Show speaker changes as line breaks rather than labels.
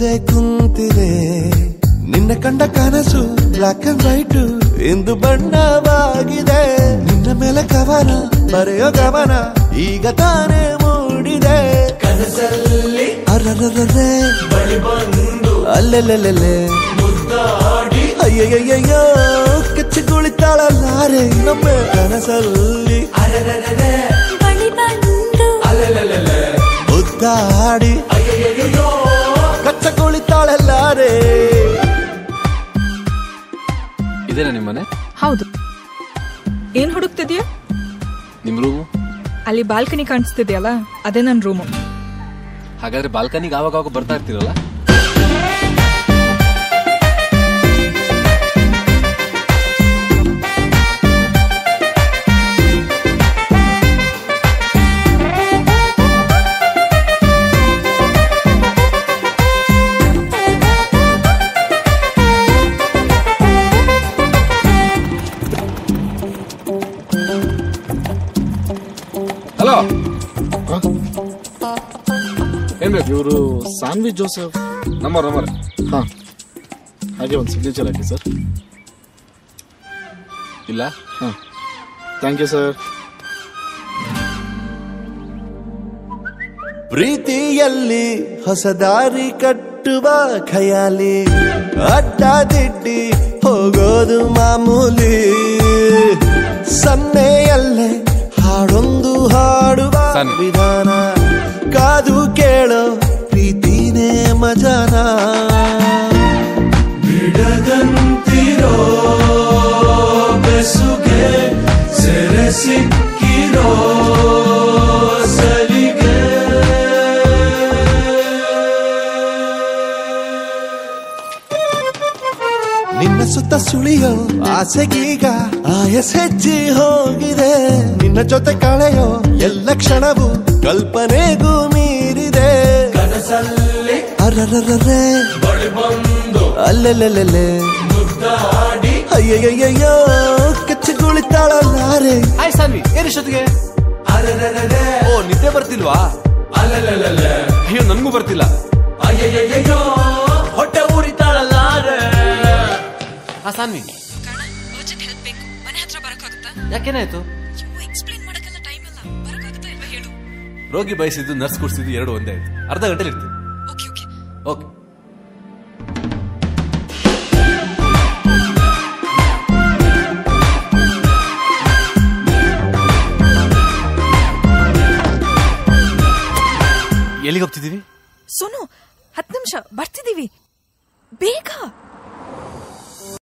ಮುಂದೆ ಕುಂತಿದೆ ನಿನ್ನ ಕಂಡ ಕನಸು ಬ್ಲಾಕ್ ಅಂಡ್ ವೈಟ್ ಇಂದು ಬಣ್ಣವಾಗಿದೆ ನಿನ್ನ ಮೇಲೆ ಕವನ ಬರೆಯೋ ಗಮನ ಈಗ ತಾನೇ ಮೂಡಿದೆ ಕನಸಲ್ಲಿ ಅರರರರೆ ಬಳಿ ಬಂದು ಅಲ್ಲೆಲ್ಲೆಲ್ಲೆ ಮುದ್ದಾಡಿ ಅಯ್ಯಯ್ಯಯ್ಯೋ ಕಚ್ಚಿಗುಳಿತಾಳಲ್ಲಾರೆ ನಮ್ಮ ಕನಸಲ್ಲಿ ಅರರರರೆ ಬಳಿ ಬಂದು ಅಲ್ಲೆಲ್ಲೆಲ್ಲೆ ಮುದ್ದಾಡಿ ಅಯ್ಯಯ್ಯಯ್ಯೋ ಕಚ್ಚಗುಳಿತಾಳಲ್ಲಾರೆ.
ಇದೇನಾ ನಿಮ್ಮನೆ?
ಹೌದು. ಏನ್ ಹುಡುಕ್ತಿದ್ಯಾ?
ನಿಮ್ ರೂಮು
ಅಲ್ಲಿ ಬಾಲ್ಕನಿ ಕಾಣಿಸ್ತಿದ್ಯಲ್ಲ, ಅದೇ ನನ್ ರೂಮು.
ಹಾಗಾದ್ರೆ ಬಾಲ್ಕನಿಗೆ ಆವಾಗ ಬರ್ತಾ ಇರ್ತೀರಲ್ಲ? ಹಲೋ, ಏನ್ ಬೇಕು?
ಇವರು ಸಾನ್ವಿ ಜೋಸೆಫ್.
ನಂಬರ್
ಹಾ, ಹಾಗೆ ಒಂದು ಸಿಗ್ನೇಚರ್ ಹಾಕಿ ಸರ್.
ಇಲ್ಲ?
ಹಾ, ಥ್ಯಾಂಕ್ ಯು ಸರ್.
ಪ್ರೀತಿಯಲ್ಲಿ ಹೊಸ ದಾರಿ ಕಟ್ಟುವ ಖಯಾಲಿ ಅಡ್ಡದಿಡ್ಡಿ ಹೋಗೋದು ಮಾಮೂಲಿ ಸನ್ನೆಯಲ್ಲೇ ಹಾಡೊಂದು ಹಾಡುವ ವಿಧಾನ ಕಾದು ಕೇಳೋ ಪ್ರೀತಿನೇ ಮಜಾನ ಬಿಡದಂತಿರೋ ಬೆಸುಗೆ ಸೆರೆ ಸಿಕ್ಕಿರೋ ಸಲಿಗೆ ನಿನ್ನ ಸುತ್ತ ಸುಳಿಯೋ ಆಸೆಗೀಗ ಆಯಸ್ ಹೆಚ್ಚಿ ಹೋಗಿದೆ ನಿನ್ನ ಜೊತೆ ಕಳೆಯೋ ಎಲ್ಲ ಕ್ಷಣವು ಕಲ್ಪನೆಗೂ ಮೀರಿದೆ ಕನಸಲ್ಲಿ ಅರರರರೆ ಬಳಿ ಬಂದು ಅಲ್ಲೆಲ್ಲೆಲ್ಲೆ ಮುದ್ದಾಡಿ ಅಯ್ಯಯ್ಯಯ್ಯೋ ಕಚ್ಚಿಗುಳಿತಾಳಲ್ಲಾರೆ.
ಹಾಯ್ ಸಾನ್ವಿ, ಏನಿಷ್ಟೊತ್ತಿಗೆ?
ಅರರರರೆ
ಓ, ನಿದ್ದೆ ಬರ್ತಿಲ್ವಾ?
ಅಲ್ಲೆಲ್ಲೆಲ್ಲೆ
ಅಯ್ಯೋ, ನನ್ಗೂ ಬರ್ತಿಲ್ಲ.
ಅಯ್ಯಯ್ಯಯ್ಯೋ ಹೊಟ್ಟೆ ಊರಿತಾಳಲ್ಲಾರೆ.
ಹಾ ಸಾನ್ವಿ, ಯಾಕೇನಾಯ್ತು? ರೋಗಿ ಬಯಸಿದ್ದು ನರ್ಸ್ ಕುಡಿಸಿದ್ದು ಎರಡು ಒಂದೇ ಆಯ್ತು. ಅರ್ಧ ಗಂಟೆಲಿ ಇರ್ತೀನಿ. ಓಕೆ. ಎಲ್ಲಿಗೆ ಹೋಗ್ತಿದ್ದೀವಿ?
ಸೋನು, 10 ನಿಮಿಷ ಬರ್ತಿದೀವಿ, ಬೇಗ.